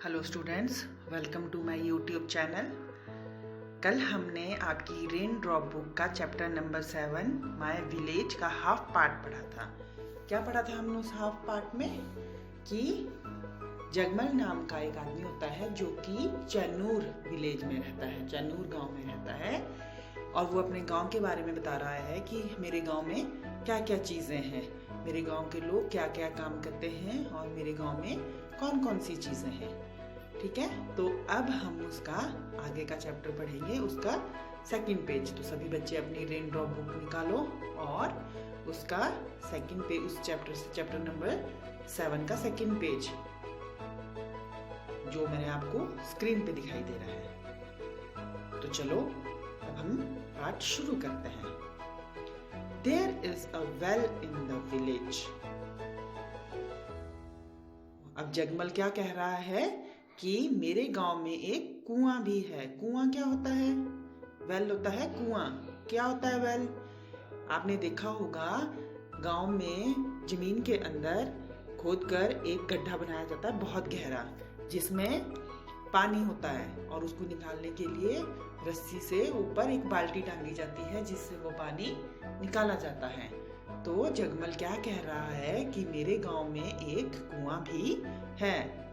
Hello students, welcome to my YouTube channel. कल हमने आपकी रेन ड्रॉप बुक का चैप्टर नंबर 7 माय विलेज का हाफ पार्ट पढ़ा था। क्या पढ़ा था हमने उस हाफ पार्ट में कि जगमल नाम का एक आदमी होता है जो कि चैनूर विलेज में रहता है, चैनूर गांव में रहता है, और वो अपने गांव के बारे में बता रहा है कि मेरे गांव में क्या क्या चीज़ें हैं, मेरे गांव के लोग क्या क्या काम करते हैं और मेरे गांव में कौन कौन सी चीज़ें हैं। ठीक है, तो अब हम उसका आगे का चैप्टर पढ़ेंगे, उसका सेकंड पेज। तो सभी बच्चे अपनी रेन ड्रॉप बुक निकालो और उसका सेकंड पेज, उस चैप्टर नंबर 7 का सेकंड पेज जो मैंने आपको स्क्रीन पे दिखाई दे रहा है। तो चलो अब हम पाठ शुरू करते हैं। There is a well in the village. अब जगमल क्या कह रहा है कि मेरे गांव में एक कुआं भी है। कुआं क्या होता है? वेल होता है कुआं। क्या होता है वेल? आपने देखा होगा गांव में जमीन के अंदर खोदकर एक गड्ढा बनाया जाता है बहुत गहरा, जिसमें पानी होता है और उसको निकालने के लिए रस्सी से ऊपर एक बाल्टी टांगी जाती है जिससे वो पानी निकाला जाता है। तो जगमल क्या कह रहा है कि मेरे गांव में एक कुआं भी है।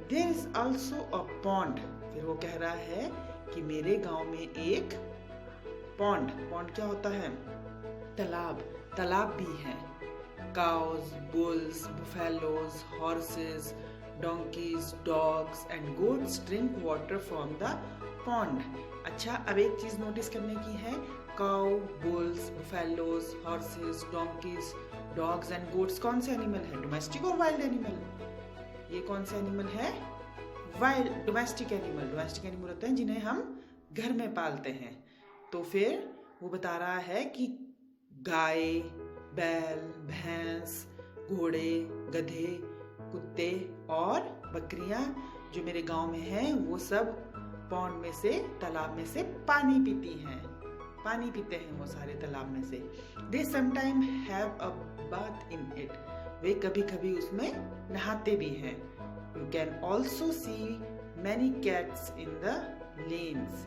There is also a pond. फिर वो कह रहा है कि मेरे गांव में एक पॉन्ड, पॉन्ड क्या होता है? तालाब, तालाब भी है। Cows, bulls, buffaloes, horses, donkeys, dogs and goats drink water from the pond. अच्छा, अब एक चीज नोटिस करने की है। Cow, bulls, buffaloes, horses, donkey's, dogs and goats कौन से एनिमल है? डोमेस्टिक और वाइल्ड एनिमल? ये कौन से एनिमल है? Wild, domestic animal. Domestic animal होते हैं जिन्हें हम घर में पालते हैं। तो फिर वो बता रहा है कि गाय, बैल, भैंस, घोड़े, गधे, कुत्ते और बकरियां जो मेरे गांव में हैं वो सब पॉन्ड में से, तालाब में से पानी पीती हैं। पानी पीते हैं वो सारे तालाब में से। They sometimes have a bath in it. वे कभी कभी उसमें नहाते भी हैं। You can also see many cats in the lanes.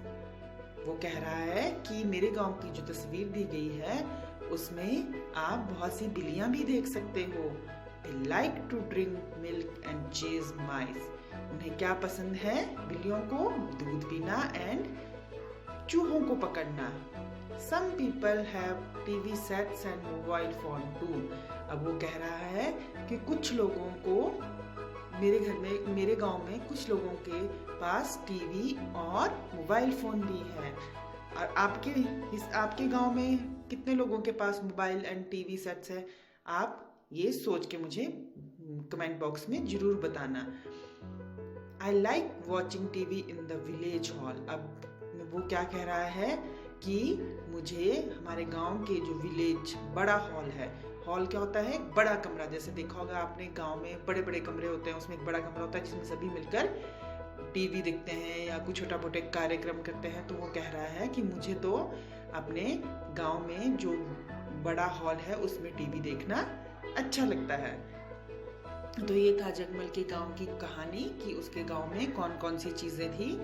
वो कह रहा है कि मेरे गांव की जो तस्वीर दी गई है उसमें आप बहुत सी बिल्लियां भी देख सकते हो। They like to drink milk and chase mice. उन्हें क्या पसंद है? बिल्लियों को दूध पीना एंड चूहों को पकड़ना। Some people have TV sets and mobile phone too. अब वो कह रहा है कि कुछ लोगों को मेरे गांव में कुछ लोगों के पास टीवी और मोबाइल फोन भी है। और आपके गांव में कितने लोगों के पास मोबाइल एंड टीवी सेट्स है? आप ये सोच के मुझे कमेंट बॉक्स में जरूर बताना। I like watching TV in the village hall. अब वो क्या कह रहा है कि मुझे हमारे गांव के जो विलेज बड़ा हॉल है। हॉल क्या होता है? बड़ा कमरा। जैसे देखा होगा आपने गांव में बड़े बड़े कमरे होते हैं, उसमें एक बड़ा कमरा होता है जिसमें सभी मिलकर टीवी देखते हैं या कुछ छोटा मोटे कार्यक्रम करते हैं। तो वो कह रहा है कि मुझे तो अपने गांव में जो बड़ा हॉल है उसमें टीवी देखना अच्छा लगता है। तो ये था जगमल के गांव की कहानी कि उसके गांव में कौन कौन सी चीज़ें थी,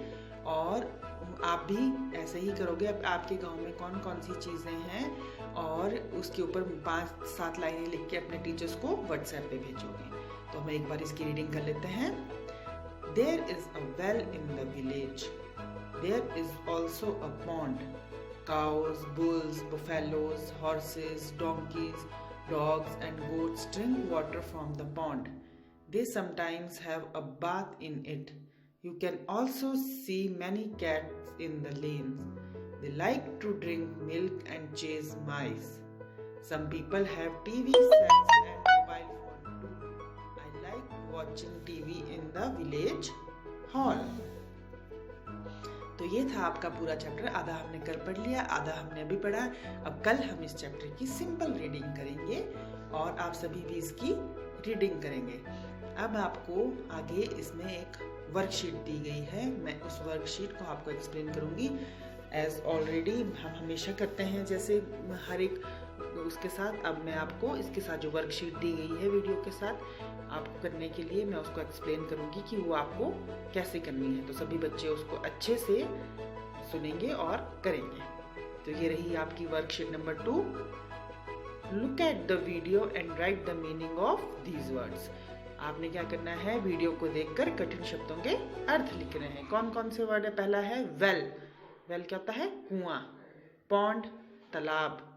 और आप भी ऐसे ही करोगे। अब आपके गांव में कौन कौन सी चीज़ें हैं और उसके ऊपर 5-7 लाइनें लिख के अपने टीचर्स को व्हाट्सएप पे भेजोगे। तो हम एक बार इसकी रीडिंग कर लेते हैं। There is a well in the village. There is also a pond. Cows, bulls, buffaloes, horses, donkeys, dogs and goats drink water from the pond. They sometimes have a bath in it. You can also see many cats in the lanes. They like to drink milk and chase mice. Some people have TV sets and mobile phone too. I like watching TV in the village hall. तो ये था आपका पूरा chapter. आधा हमने कल पढ़ लिया, आधा हमने अभी पढ़ा। अब कल हम इस चैप्टर की सिंपल रीडिंग करेंगे और आप सभी भी इसकी रीडिंग करेंगे। अब आपको आगे इसमें एक वर्कशीट दी गई है, मैं उस वर्कशीट को आपको एक्सप्लेन करूंगी। एज ऑलरेडी हम हमेशा करते हैं, जैसे हर एक उसके साथ अब मैं आपको इसके साथ जो वर्कशीट दी गई है वीडियो के साथ आपको करने के लिए, मैं उसको एक्सप्लेन करूंगी कि वो आपको कैसे करनी है। तो सभी बच्चे उसको अच्छे से सुनेंगे और करेंगे। तो ये रही आपकी worksheet number 2। Look at the video and right the meaning of these words. आपने क्या करना है, वीडियो को देखकर कठिन शब्दों के अर्थ लिखने हैं। कौन कौन से वर्ड है? पहला है वेल। वेल क्या होता है? कुआं। पॉन्ड तालाब।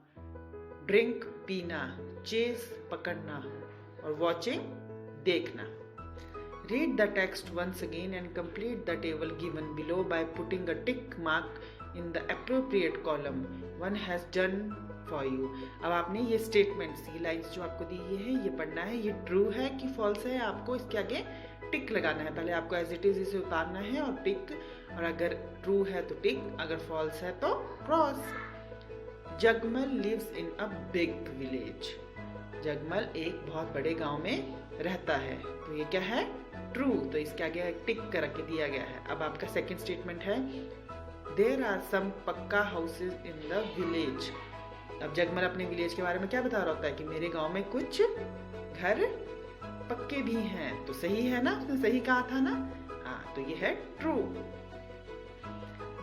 ड्रिंक पीना। चेस पकड़ना। और वॉचिंग देखना। Read the text once again and complete the table given below by putting a tick mark in the appropriate column. One has done for you. अब आपने ये स्टेटमेंट्स, ये लाइन्स जो आपको दी है ये पढ़ना है। ये ट्रू है कि फॉल्स है, आपको इसके आगे टिक लगाना है। पहले आपको एज इट इज इसे उतारना है और टिक, और अगर ट्रू है तो टिक, अगर फॉल्स है तो cross. Jagmal lives in a big village. Jagmal एक बहुत बड़े गांव में रहता है। तो ये क्या है? ट्रू। तो इसके आगे टिक करके दिया गया है। अब आपका सेकंड स्टेटमेंट है देयर आर सम पक्का हाउसेज इन द विलेज। अब जगमल अपने विलेज के बारे में क्या बता रहा होता है कि मेरे गांव में कुछ घर पक्के भी हैं। तो सही है ना, उसने सही कहा था ना। हाँ, तो ये है true.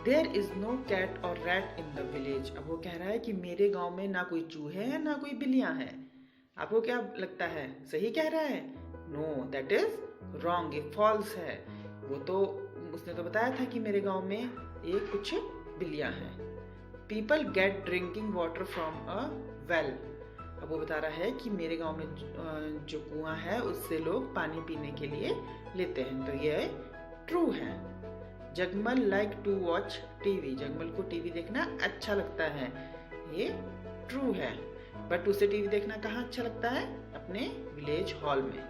There is no cat और रैट इन द विलेज। अब वो कह रहा है कि मेरे गांव में ना कोई चूहे हैं ना कोई बिल्लियां हैं। आपको क्या लगता है, सही कह रहा है? नो, दैट इज रॉन्ग, ये फॉल्स है। वो तो उसने तो बताया था कि मेरे गांव में ये कुछ बिल्लियां हैं। People get drinking water from a well. अब वो बता रहा है कि मेरे गांव में जो कुआं है उससे लोग पानी पीने के लिए लेते हैं। तो ये ट्रू है। Jagmal like to watch TV. Jagmal को टीवी देखना अच्छा लगता है। ये ट्रू है। बट उसे टीवी देखना कहाँ अच्छा लगता है? अपने विलेज हॉल में।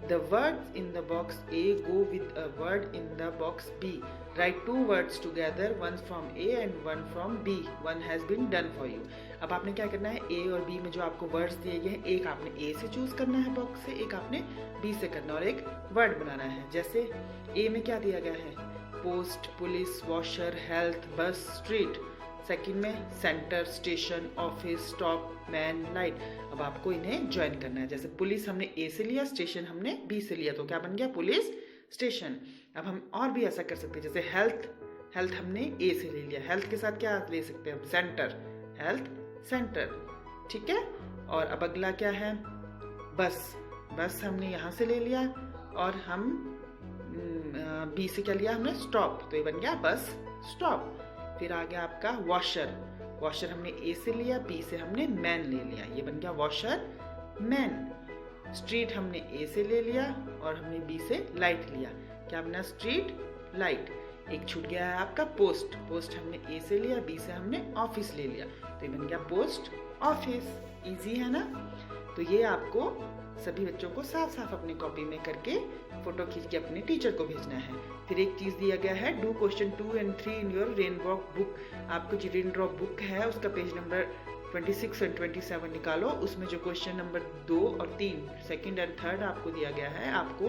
The words in the box A go with a word in the box B. Write 2 words together, one from A and one from B. One has been done for you. अब आपने क्या करना है, A और B में जो आपको words दिए गए हैं, एक आपने A से चूज करना है बॉक्स से, एक आपने B से करना और एक वर्ड बनाना है। जैसे A में क्या दिया गया है? पोस्ट, पुलिस, वॉशर, हेल्थ, बस, स्ट्रीट। सेकंड में centre, station, office, stop, man, light. अब आपको इन्हें ज्वाइन करना है। जैसे पुलिस हमने ए से लिया, स्टेशन हमने बी से लिया, तो क्या बन गया? Police station. अब हम और भी ऐसा कर सकते हैं, जैसे हेल्थ, हेल्थ हमने ए से ले लिया, हेल्थ के साथ क्या ले सकते हैं? Centre, health centre. ठीक है। और अब अगला क्या है? बस, बस हमने यहाँ से ले लिया और हम बी से क्या लिया हमने? स्टॉप, तो ये बन गया बस स्टॉप। फिर आ गया आपका वॉशर। वॉशर हमने ए से लिया, बी से हमने मैन ले लिया, ये बन गया वॉशर मैन। स्ट्रीट हमने ए से ले लिया और हमने बी से लाइट लिया, क्या बना? Street light. एक छूट गया है आपका पोस्ट। पोस्ट हमने ए से लिया, बी से हमने ऑफिस ले लिया, तो ये बन गया पोस्ट ऑफिस। इजी है ना। तो ये आपको सभी बच्चों को साफ साफ अपनी कॉपी में करके फोटो खींच के अपने टीचर को भेजना है। फिर एक चीज दिया गया है, do question 2 and 3 in your raindrop book. आपको जो रेनड्रॉप बुक है उसका पेज नंबर 26 और 27 निकालो। उसमें जो क्वेश्चन नंबर 2 और 3 सेकंड एंड थर्ड आपको दिया गया है, आपको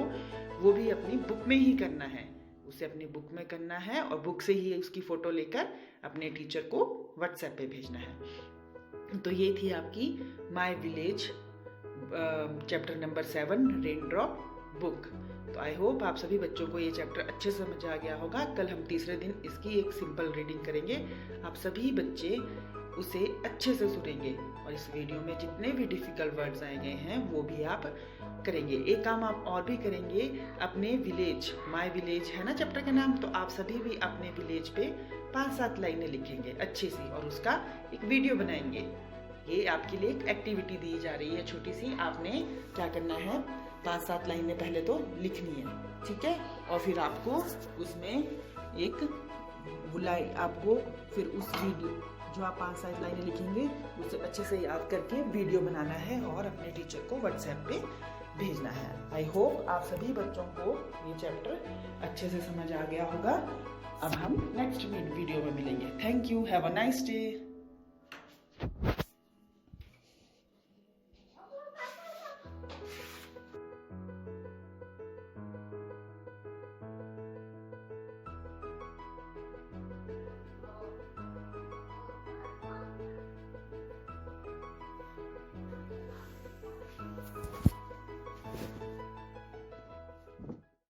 वो भी अपनी बुक में ही करना है। उसे अपनी बुक में करना है और बुक से ही उसकी फोटो लेकर अपने टीचर को व्हाट्सएप पे भेजना है। तो ये थी आपकी my village chapter number 7 raindrop book. तो आई होप आप सभी बच्चों को ये चैप्टर अच्छे से समझ आ गया होगा। कल हम तीसरे दिन इसकी एक सिंपल रीडिंग करेंगे। आप सभी बच्चे उसे अच्छे से सुनेंगे और इस वीडियो में जितने भी डिफिकल्ट वर्ड्स आए गए हैं वो भी आप करेंगे। एक काम आप और भी करेंगे, अपने विलेज, माय विलेज है ना चैप्टर का नाम, तो आप सभी भी अपने विलेज पे 5-7 लाइनें लिखेंगे अच्छी सी और उसका एक वीडियो बनाएंगे। ये आपके लिए एक एक्टिविटी दी जा रही है छोटी सी। आपने क्या करना है, 5-7 लाइनें पहले तो लिखनी है, ठीक है, और फिर आपको उसमें एक बुलाई, आपको फिर उस वीडियो जो आप 5-7 लाइनें लिखेंगे उसे अच्छे से याद करके वीडियो बनाना है और अपने टीचर को व्हाट्सएप पे भेजना है। आई होप आप सभी बच्चों को ये चैप्टर अच्छे से समझ आ गया होगा। अब हम नेक्स्ट वीडियो में मिलेंगे। Thank you, have a nice day.